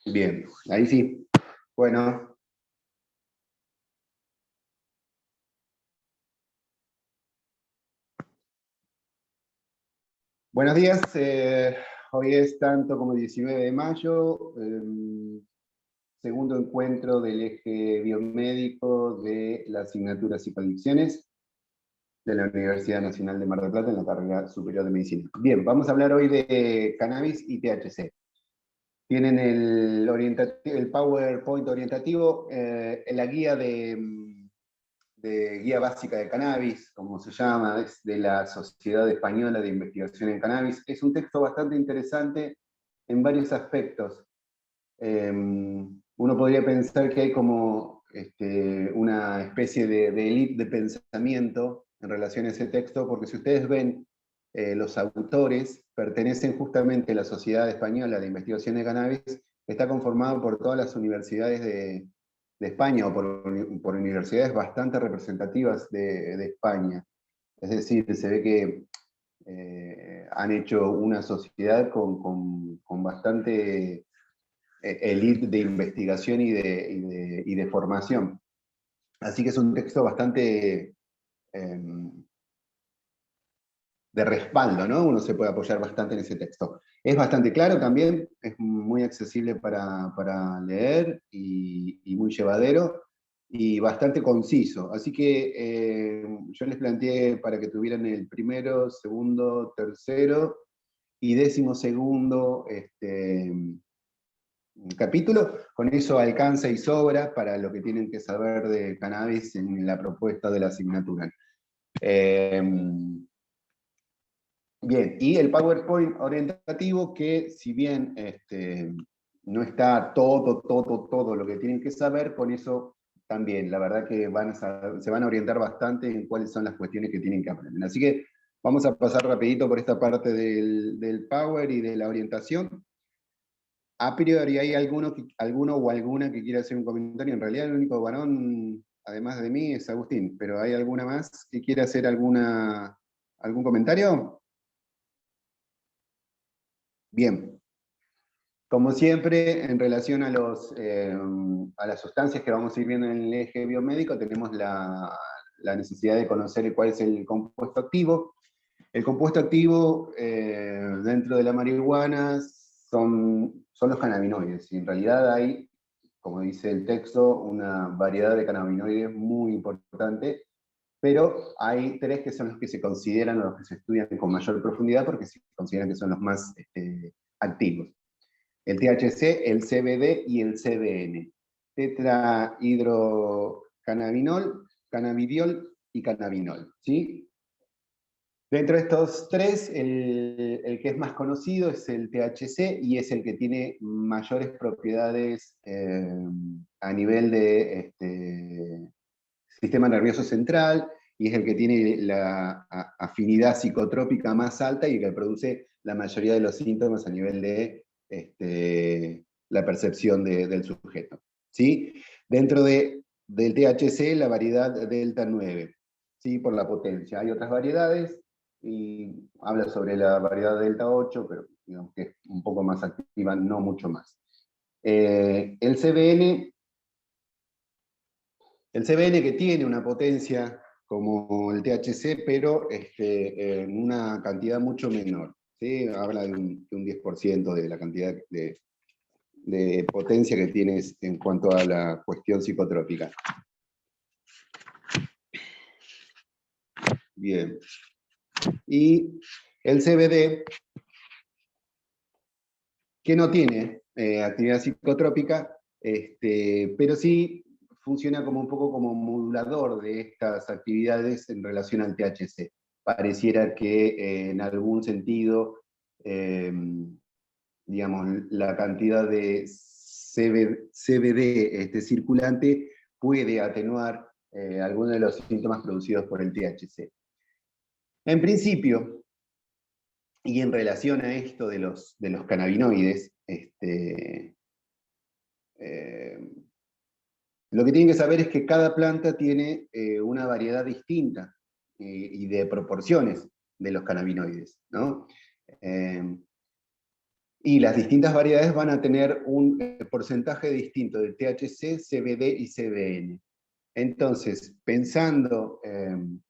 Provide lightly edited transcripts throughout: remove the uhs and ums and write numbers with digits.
Bien, ahí sí. Bueno. Buenos días. Hoy es tanto como 19 de mayo, segundo encuentro del eje biomédico de la asignatura Psicoadicciones de la Universidad Nacional de Mar del Plata en la carrera superior de medicina. Bien, vamos a hablar hoy de cannabis y THC. Tienen el PowerPoint orientativo, la guía de guía básica de cannabis, como se llama, es de la Sociedad Española de Investigación en Cannabis. Es un texto bastante interesante en varios aspectos. Uno podría pensar que hay como una especie de élite de pensamiento en relación a ese texto, porque si ustedes ven, los autores pertenecen justamente a la Sociedad Española de Investigación de Cannabis, que está conformado por todas las universidades de España, o por universidades bastante representativas de España. Es decir, se ve que han hecho una sociedad con bastante elite de investigación y de formación. Así que es un texto bastante de respaldo, ¿no? Uno se puede apoyar bastante en ese texto. Es bastante claro también, es muy accesible para leer y muy llevadero y bastante conciso. Así que yo les planteé para que tuvieran el primero, segundo, tercero y 12º capítulo. Con eso alcanza y sobra para lo que tienen que saber de cannabis en la propuesta de la asignatura. Bien, y el PowerPoint orientativo, que si bien no está todo lo que tienen que saber, con eso también, la verdad que se van a orientar bastante en cuáles son las cuestiones que tienen que aprender. Así que vamos a pasar rapidito por esta parte del Power y de la orientación. A priori, ¿hay alguno o alguna que quiera hacer un comentario? En realidad el único varón, además de mí, es Agustín, pero ¿hay alguna más que quiera hacer algún comentario? Bien. Como siempre, en relación a las sustancias que vamos a ir viendo en el eje biomédico, tenemos la necesidad de conocer cuál es el compuesto activo. El compuesto activo dentro de la marihuana son los cannabinoides, y en realidad hay, como dice el texto, una variedad de cannabinoides muy importante, pero hay tres que son los que se consideran o los que se estudian con mayor profundidad porque se consideran que son los más activos. El THC, el CBD y el CBN. Tetrahidrocannabinol, cannabidiol y cannabinol. ¿Sí? Dentro de estos tres, el que es más conocido es el THC y es el que tiene mayores propiedades a nivel de sistema nervioso central, y es el que tiene la afinidad psicotrópica más alta y que produce la mayoría de los síntomas a nivel de la percepción del sujeto. ¿Sí? Dentro del THC, la variedad delta 9, ¿sí? Por la potencia. Hay otras variedades, y habla sobre la variedad delta 8, pero digamos que es un poco más activa, no mucho más. El CBN que tiene una potencia como el THC, pero en una cantidad mucho menor. ¿Sí? Habla de un 10% de la cantidad de potencia que tienes en cuanto a la cuestión psicotrópica. Bien. Y el CBD, que no tiene actividad psicotrópica, pero sí funciona como un poco como modulador de estas actividades en relación al THC. Pareciera que en algún sentido, digamos, la cantidad de CBD circulante puede atenuar algunos de los síntomas producidos por el THC. En principio, y en relación a esto de los cannabinoides, lo que tienen que saber es que cada planta tiene una variedad distinta y de proporciones de los cannabinoides, ¿no? Y las distintas variedades van a tener un porcentaje distinto de THC, CBD y CBN. Entonces, pensando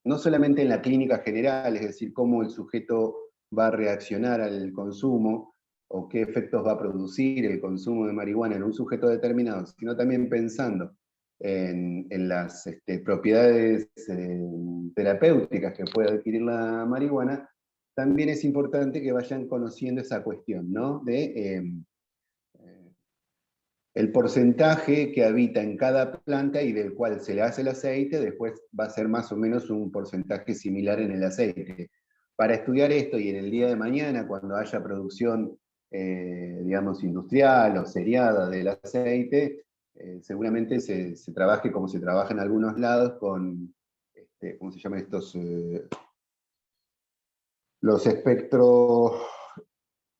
no solamente en la clínica general, es decir, cómo el sujeto va a reaccionar al consumo o qué efectos va a producir el consumo de marihuana en un sujeto determinado, sino también pensando en las propiedades terapéuticas que puede adquirir la marihuana, también es importante que vayan conociendo esa cuestión, ¿no? De el porcentaje que habita en cada planta y del cual se le hace el aceite, después va a ser más o menos un porcentaje similar en el aceite. Para estudiar esto y en el día de mañana, cuando haya producción, digamos, industrial o seriada del aceite, seguramente se trabaje como se trabaja en algunos lados con, ¿cómo se llaman estos? Los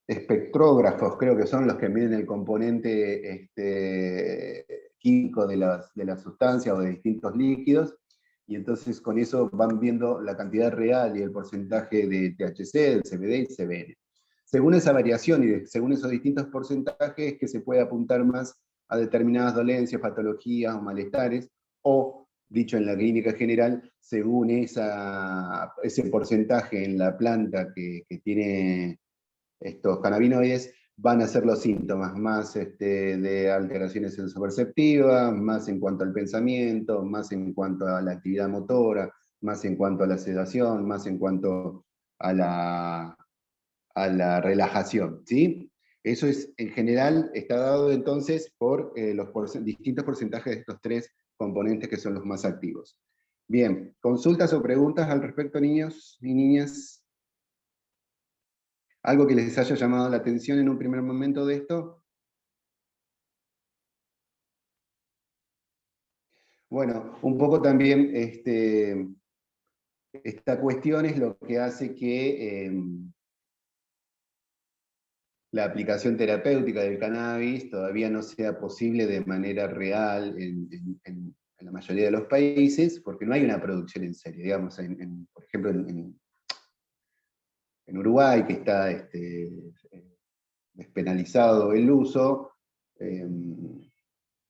espectrógrafos, creo que son los que miden el componente químico de las sustancias o de distintos líquidos, y entonces con eso van viendo la cantidad real y el porcentaje de THC, del CBD y CBN. Según esa variación y según esos distintos porcentajes, que se puede apuntar más a determinadas dolencias, patologías o malestares, o, dicho en la clínica general, según ese porcentaje en la planta que tiene estos cannabinoides, van a ser los síntomas, más de alteraciones sensoperceptivas, más en cuanto al pensamiento, más en cuanto a la actividad motora, más en cuanto a la sedación, más en cuanto a la relajación, ¿sí? Eso es, en general, está dado entonces por los distintos porcentajes de estos tres componentes que son los más activos. Bien, ¿consultas o preguntas al respecto, niños y niñas? ¿Algo que les haya llamado la atención en un primer momento de esto? Bueno, un poco también esta cuestión es lo que hace que la aplicación terapéutica del cannabis todavía no sea posible de manera real en la mayoría de los países, porque no hay una producción en serie. Digamos, por ejemplo, en Uruguay, que está despenalizado el uso,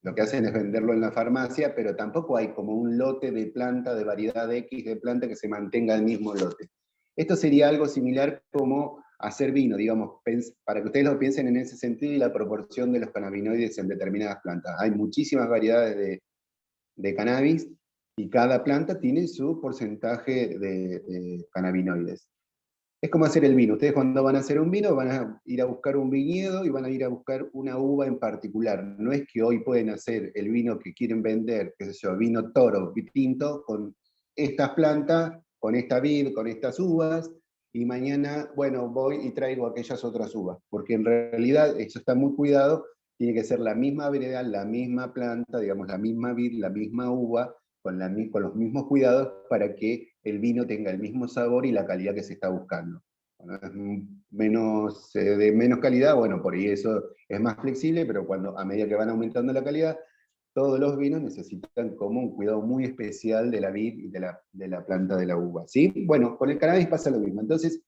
lo que hacen es venderlo en la farmacia, pero tampoco hay como un lote de planta, de variedad X de planta que se mantenga el mismo lote. Esto sería algo similar como hacer vino, digamos, para que ustedes lo piensen en ese sentido y la proporción de los cannabinoides en determinadas plantas. Hay muchísimas variedades de cannabis y cada planta tiene su porcentaje de cannabinoides. Es como hacer el vino. Ustedes cuando van a hacer un vino van a ir a buscar un viñedo y van a ir a buscar una uva en particular. No es que hoy pueden hacer el vino que quieren vender, qué sé yo, vino toro, tinto, con estas plantas, con esta vid, con estas uvas, y mañana, bueno, voy y traigo aquellas otras uvas. Porque en realidad eso está muy cuidado, tiene que ser la misma variedad, la misma planta, digamos, la misma vid, la misma uva, con los mismos cuidados para que el vino tenga el mismo sabor y la calidad que se está buscando. Cuando es de menos calidad, bueno, por ahí eso es más flexible, pero a medida que van aumentando la calidad, todos los vinos necesitan como un cuidado muy especial de la vid y de la planta de la uva, ¿sí? Bueno, con el cannabis pasa lo mismo. Entonces,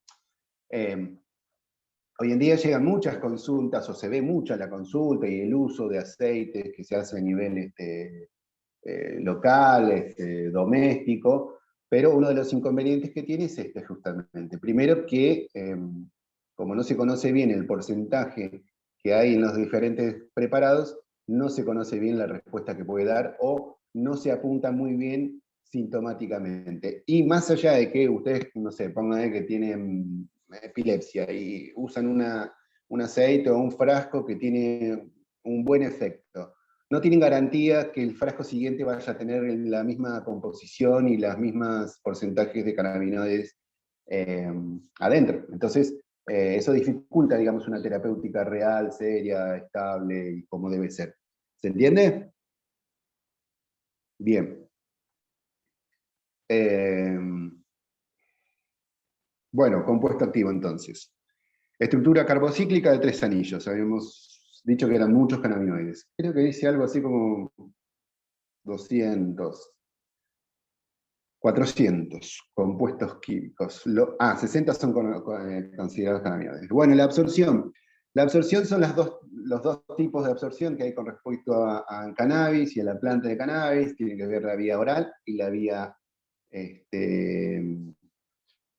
eh, hoy en día llegan muchas consultas, o se ve mucha la consulta y el uso de aceites que se hace a nivel local, doméstico, pero uno de los inconvenientes que tiene es justamente. Primero que, como no se conoce bien el porcentaje que hay en los diferentes preparados, no se conoce bien la respuesta que puede dar o no se apunta muy bien sintomáticamente. Y más allá de que ustedes, no sé, pongan que tienen epilepsia y usan un aceite o un frasco que tiene un buen efecto, no tienen garantía que el frasco siguiente vaya a tener la misma composición y las mismas porcentajes de cannabinoides adentro. Entonces, eso dificulta, digamos, una terapéutica real, seria, estable y como debe ser. ¿Se entiende? Bien. Eh, bueno, compuesto activo entonces. Estructura carbocíclica de 3 anillos. Habíamos dicho que eran muchos cannabinoides. Creo que dice algo así como 200. 400 compuestos químicos. 60 son considerados cannabinoides. Bueno, la absorción. La absorción son los dos tipos de absorción que hay con respecto al cannabis y a la planta de cannabis. Tiene que ver la vía oral y la vía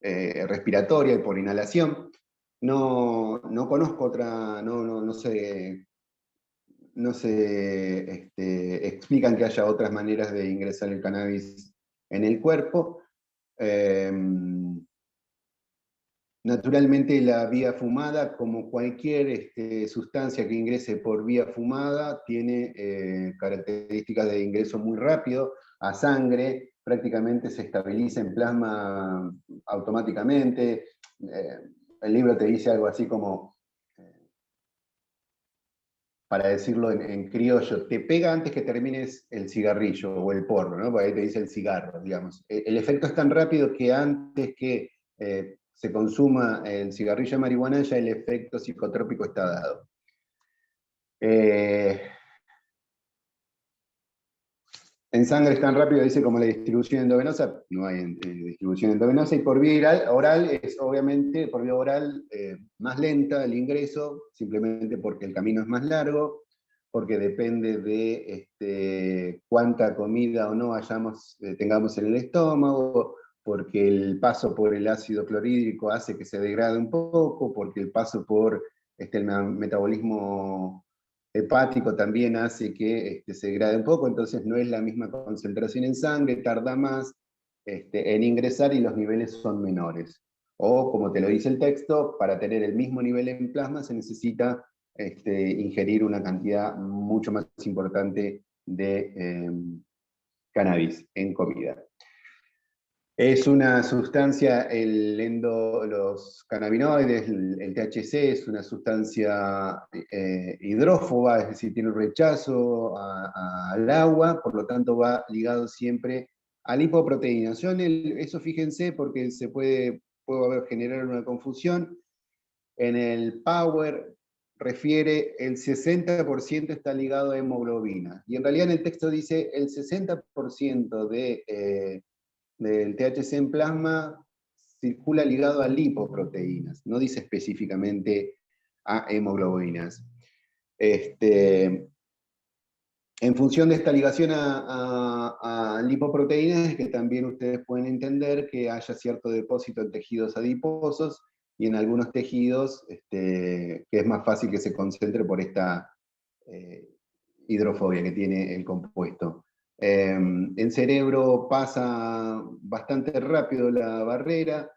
respiratoria y por inhalación. No conozco otra, no se explican que haya otras maneras de ingresar el cannabis en el cuerpo. Naturalmente la vía fumada, como cualquier sustancia que ingrese por vía fumada, tiene características de ingreso muy rápido a sangre, prácticamente se estabiliza en plasma automáticamente. El libro te dice algo así como, para decirlo en criollo, te pega antes que termines el cigarrillo o el porro, ¿no? Porque ahí te dice el cigarro, digamos. El efecto es tan rápido que antes que se consuma el cigarrillo de marihuana, ya el efecto psicotrópico está dado. En sangre es tan rápido, dice, como la distribución endovenosa, no hay distribución endovenosa, y por vía oral es obviamente, por vía oral, más lenta el ingreso, simplemente porque el camino es más largo, porque depende de cuánta comida o no tengamos en el estómago, porque el paso por el ácido clorhídrico hace que se degrade un poco, porque el paso por el metabolismo hepático también hace que se degrade un poco, entonces no es la misma concentración en sangre, tarda más en ingresar y los niveles son menores. O, como te lo dice el texto, para tener el mismo nivel en plasma se necesita ingerir una cantidad mucho más importante de cannabis en comida. Es una sustancia, los cannabinoides, el THC es una sustancia hidrófoba, es decir, tiene un rechazo al agua, por lo tanto va ligado siempre a lipoproteínas. Eso fíjense porque puede generar una confusión. En el Power refiere el 60% está ligado a hemoglobina, y en realidad en el texto dice el 60% del THC en plasma circula ligado a lipoproteínas, no dice específicamente a hemoglobinas. En función de esta ligación a lipoproteínas, es que también ustedes pueden entender que haya cierto depósito en tejidos adiposos y en algunos tejidos que es más fácil que se concentre por esta hidrofobia que tiene el compuesto. En cerebro pasa bastante rápido la barrera,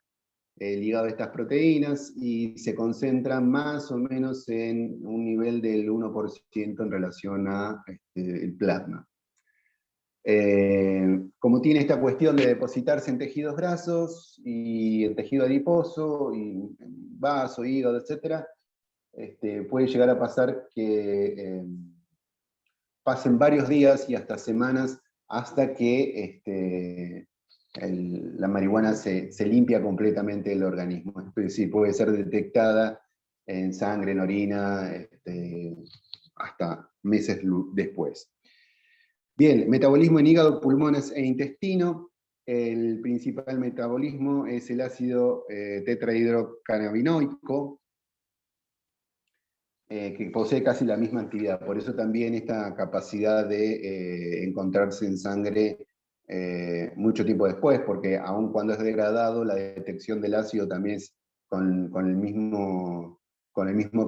ligado a estas proteínas, y se concentra más o menos en un nivel del 1% en relación a el plasma. Como tiene esta cuestión de depositarse en tejidos grasos y en tejido adiposo, y en vaso, hígado, etc., puede llegar a pasar que pasen varios días y hasta semanas hasta que la marihuana se limpia completamente del organismo. Es decir, puede ser detectada en sangre, en orina, hasta meses después. Bien, metabolismo en hígado, pulmones e intestino. El principal metabolismo es el ácido tetrahidrocannabinoico, que posee casi la misma actividad. Por eso también esta capacidad de encontrarse en sangre mucho tiempo después, porque aun cuando es degradado, la detección del ácido también es con el mismo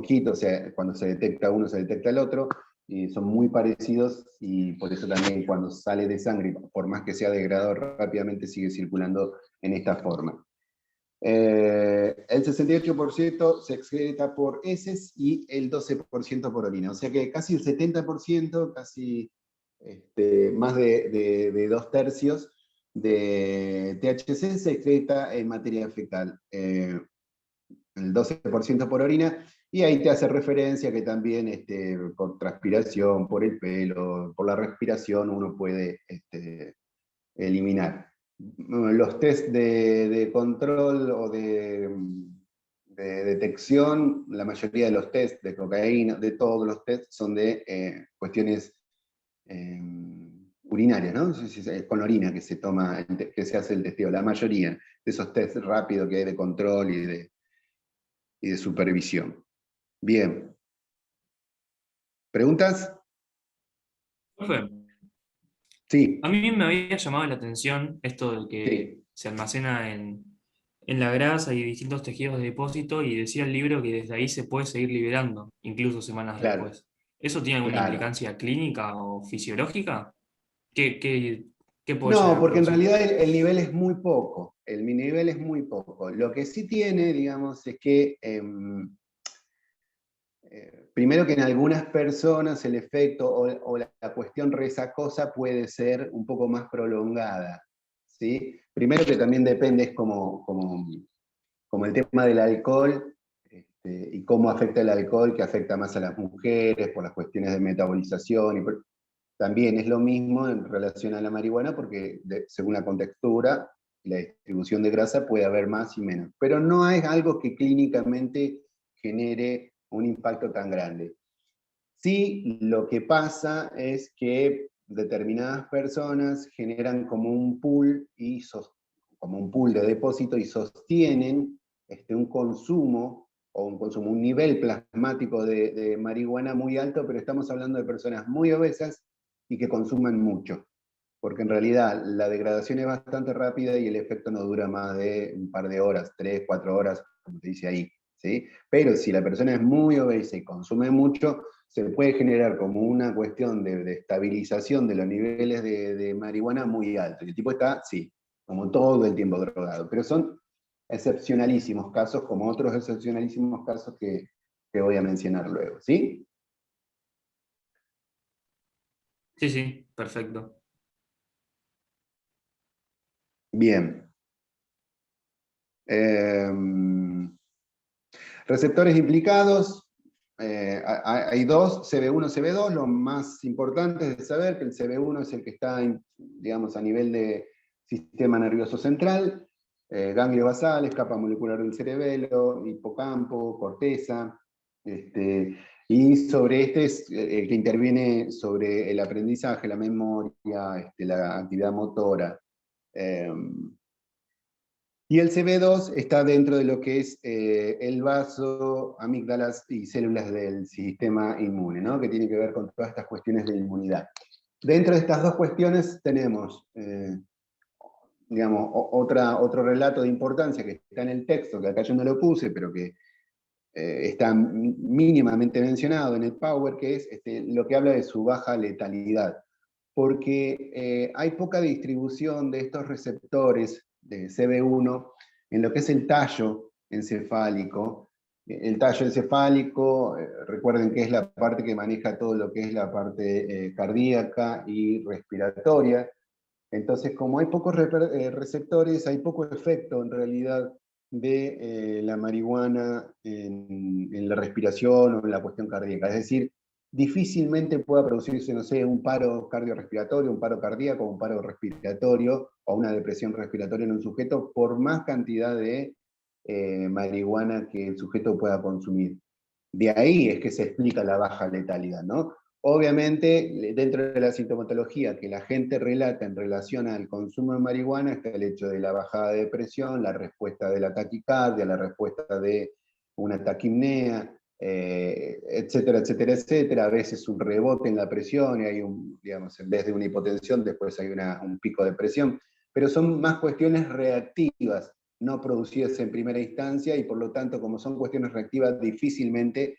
kit, o sea, cuando se detecta uno, se detecta el otro, y son muy parecidos, y por eso también cuando sale de sangre, por más que sea degradado rápidamente, sigue circulando en esta forma. El 68% se excreta por heces y el 12% por orina. O sea que casi el 70%, casi más de 2/3 de THC se excreta en materia fecal. El 12% por orina, y ahí te hace referencia que también por transpiración, por el pelo, por la respiración, uno puede eliminar. Los test de control o de detección, la mayoría de los test de cocaína, de todos los test, son de cuestiones urinarias, ¿no? Es con orina que se toma, que se hace el testeo, la mayoría de esos tests rápidos que hay de control y de supervisión. Bien. ¿Preguntas? Profe, Sí, a mí me había llamado la atención esto de que sí, se almacena en la grasa y distintos tejidos de depósito y decía el libro que desde ahí se puede seguir liberando, incluso semanas claro, después. ¿Eso tiene alguna claro. implicancia clínica o fisiológica? ¿Qué puede No, llegar a porque en producir? realidad el nivel es muy poco. El mi nivel es muy poco. Lo que sí tiene, digamos, es que primero que en algunas personas el efecto o la cuestión resacosa puede ser un poco más prolongada, ¿sí? Primero que también depende, es como el tema del alcohol, y cómo afecta el alcohol, que afecta más a las mujeres por las cuestiones de metabolización. También es lo mismo en relación a la marihuana, porque según la contextura y la distribución de grasa puede haber más y menos. Pero no es algo que clínicamente genere un impacto tan grande. Sí, lo que pasa es que determinadas personas generan como un pool, como un pool de depósito y sostienen un consumo o un nivel plasmático de marihuana muy alto, pero estamos hablando de personas muy obesas y que consumen mucho, porque en realidad la degradación es bastante rápida y el efecto no dura más de un par de horas, 3, 4 horas, como te dice ahí, ¿sí? Pero si la persona es muy obesa y consume mucho, se puede generar como una cuestión de estabilización de los niveles de marihuana muy alto. Y el tipo está, sí, como todo el tiempo drogado. Pero son excepcionalísimos casos, como otros excepcionalísimos casos que voy a mencionar luego, ¿sí? Sí, sí, perfecto. Bien. Receptores implicados, hay dos, CB1, CB2, lo más importante es de saber que el CB1 es el que está, digamos, a nivel de sistema nervioso central, ganglios basales, capa molecular del cerebelo, hipocampo, corteza, y sobre este es el que interviene sobre el aprendizaje, la memoria, la actividad motora. Eh, y el CB2 está dentro de lo que es el vaso, amígdalas y células del sistema inmune, ¿no? Que tiene que ver con todas estas cuestiones de inmunidad. Dentro de estas dos cuestiones tenemos, digamos, otro relato de importancia que está en el texto, que acá yo no lo puse, pero que está mínimamente mencionado en el Power, que es lo que habla de su baja letalidad. Porque hay poca distribución de estos receptores de CB1 en lo que es el tallo encefálico. El tallo encefálico, recuerden que es la parte que maneja todo lo que es la parte cardíaca y respiratoria. Entonces, como hay pocos receptores, hay poco efecto en realidad de la marihuana en la respiración o en la cuestión cardíaca. Es decir, difícilmente pueda producirse, no sé, un paro cardiorrespiratorio, un paro cardíaco, un paro respiratorio o una depresión respiratoria en un sujeto por más cantidad de marihuana que el sujeto pueda consumir. De ahí es que se explica la baja letalidad, ¿no? Obviamente, dentro de la sintomatología que la gente relata en relación al consumo de marihuana está el hecho de la bajada de presión, la respuesta de la taquicardia, la respuesta de una taquimnea, etcétera, etcétera, etcétera. A veces un rebote en la presión y hay digamos, en vez de una hipotensión, después hay un pico de presión. Pero son más cuestiones reactivas, no producidas en primera instancia y por lo tanto, como son cuestiones reactivas, difícilmente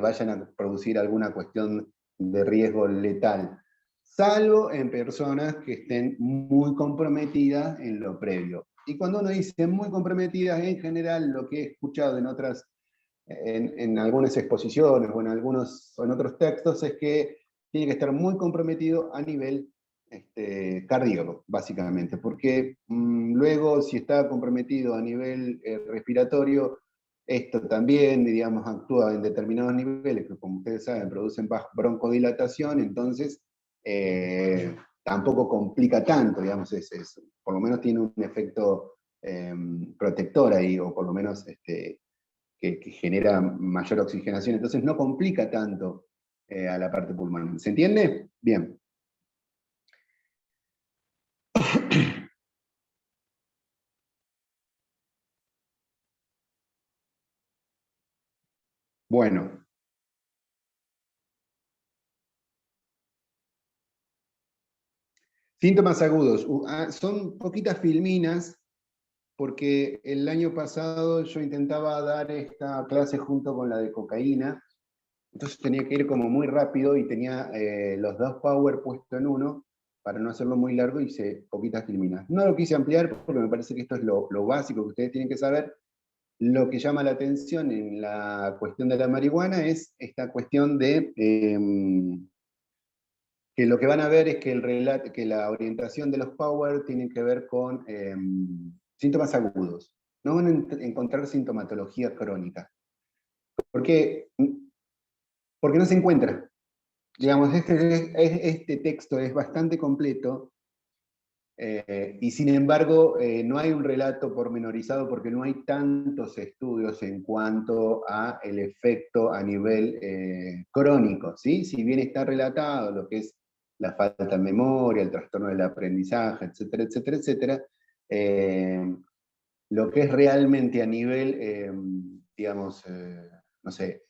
vayan a producir alguna cuestión de riesgo letal, salvo en personas que estén muy comprometidas en lo previo. Y cuando uno dice muy comprometidas, en general, lo que he escuchado en algunas exposiciones o en otros textos, es que tiene que estar muy comprometido a nivel cardíaco, básicamente, porque luego si está comprometido a nivel respiratorio, esto también, digamos, actúa en determinados niveles que, como ustedes saben, producen broncodilatación, entonces tampoco complica tanto, digamos, por lo menos tiene un efecto protector ahí, o por lo menos que genera mayor oxigenación, entonces no complica tanto a la parte pulmonar. ¿Se entiende? Bien. Bueno. Síntomas agudos. Son poquitas filminas, porque el año pasado yo intentaba dar esta clase junto con la de cocaína, entonces tenía que ir como muy rápido y tenía los dos power puestos en uno, para no hacerlo muy largo, hice poquitas filminas. No lo quise ampliar porque me parece que esto es lo básico que ustedes tienen que saber. Lo que llama la atención en la cuestión de la marihuana es esta cuestión de que lo que van a ver es que, que la orientación de los power tiene que ver con síntomas agudos. No van a encontrar sintomatología crónica. ¿Por qué? Porque no se encuentra. Digamos, este texto es bastante completo y sin embargo no hay un relato pormenorizado porque no hay tantos estudios en cuanto a el efecto a nivel crónico, ¿sí? Si bien está relatado lo que es la falta de memoria, el trastorno del aprendizaje, etcétera, etcétera, etcétera, lo que es realmente a nivel, digamos, no sé,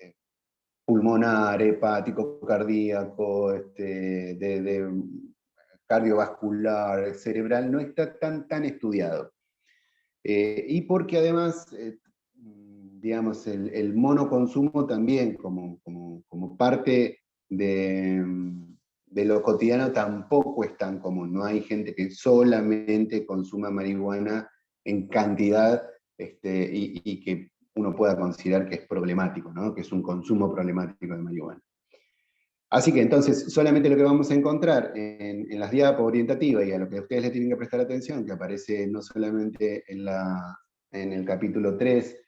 pulmonar, hepático, cardíaco, de cardiovascular, cerebral, no está tan estudiado. Y porque además, digamos, el monoconsumo también como parte de lo cotidiano tampoco es tan común. No hay gente que solamente consuma marihuana en cantidad y que uno pueda considerar que es problemático, ¿no? Que es un consumo problemático de marihuana. Así que entonces, solamente lo que vamos a encontrar en las diapositivas orientativas y a lo que ustedes le tienen que prestar atención, que aparece no solamente en el capítulo 3,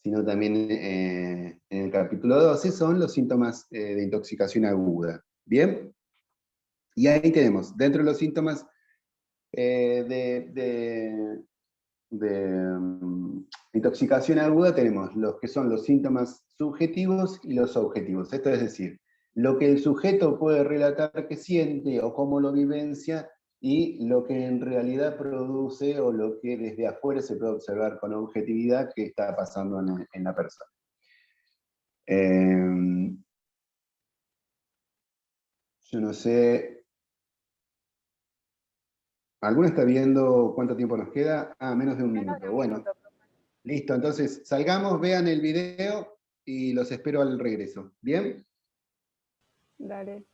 sino también en el capítulo 12, son los síntomas de intoxicación aguda. ¿Bien? Y ahí tenemos, dentro de los síntomas de intoxicación aguda, tenemos los que son los síntomas subjetivos y los objetivos. Esto es decir, lo que el sujeto puede relatar que siente o cómo lo vivencia y lo que en realidad produce o lo que desde afuera se puede observar con objetividad que está pasando en la persona. Yo no sé, ¿alguno está viendo cuánto tiempo nos queda? Menos de un minuto. Bueno, listo, entonces salgamos, vean el video y los espero al regreso. ¿Bien? Dale.